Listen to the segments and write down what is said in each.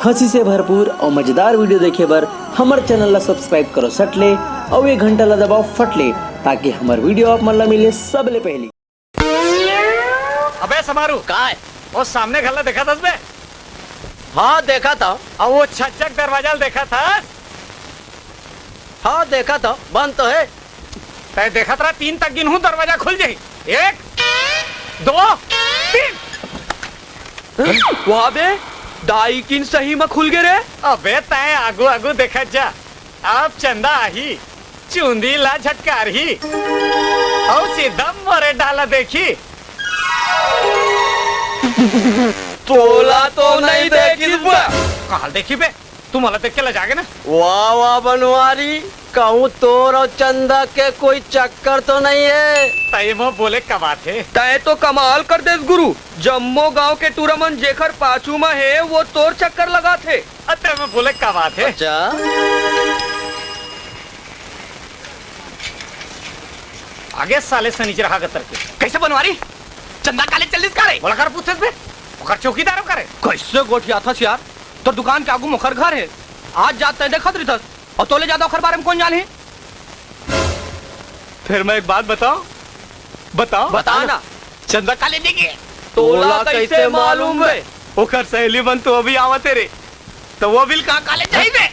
हंसी से भरपूर और मजेदार वीडियो देखे बर हमारे चैनल ला सब्सक्राइब करो सटले और ये घंटा ला दबाओ फटले ताकि हमारे वीडियो आप मन ला मिले सबले पहली। अबे समारू का है? वो सामने गल्ला देखा था बे? हाँ देखा था। और वो छज्जक दरवाजा देखा था? हाँ देखा था, बंद तो है। तय देखा था 3 तक गिनूं दरवाजा खुल जाये। 1 2 3। वहाँ बे दाई किन सही में खुल गए रे। अबे तय आगू आगू देखा जा, अब चंदा आही चूंदी ला झटकार ही और सीधा मरे डाला देखी। तोला तो नहीं देखी कहाँ देखी बे? तू मला देख के ला जागे ना। वाह वाह बनवारी, कहूँ तोर और चंदा के कोई चक्कर तो नहीं है। तय वो बोले कबा थे। तय तो कमाल कर देस गुरु, जम्मो गांव के टूरामन जेखर पाछू में है वो तोर चक्कर लगा थे। तय वो बोले कबा थे। अच्छा आगे साले से नीचे रहा गतर के। कैसे बनवारी? चंदा काले चल्लिस करे बोला कर पूछे बे? ओकर चौकीदार करे। कैसे गोठिया था यार? तो दुकान के आगू मुखर घर है, आज जाते देखत रही था और तोले ज्यादा ओखर बारे में कौन जाने? फिर मैं एक बात बताऊं? बताओ बताना। चंदा काले देगी तोला कैसे मालूम है? ओकर सहेली बन तो अभी आवा तेरे तो वो बिल कहाँ काले चाहिए?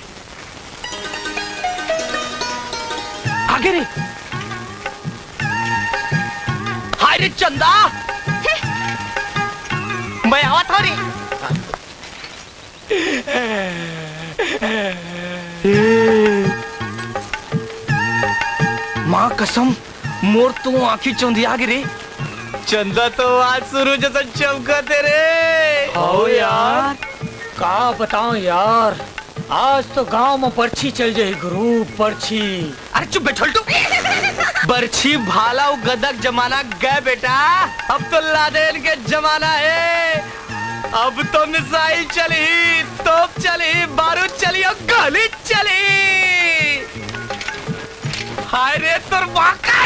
आगे रे। हाय रे चंदा, मैं आवा था रे। माँ कसम मोर तो आँखी चौंधी आ गिरे। चंदा तो आज शुरू जैसा चमका तेरे। ओ यार का बताऊं यार, आज तो गांव में पर्ची चल जाए गुरु, पर्ची। अरे चुप बैठल तू। बर्छी भाला गदक जमाना गए बेटा, अब तो लादेन के जमाना है। अब तो मिसाइल चली, तोप चली, बारूद चली और गोली चली। हाय रे तुर बाका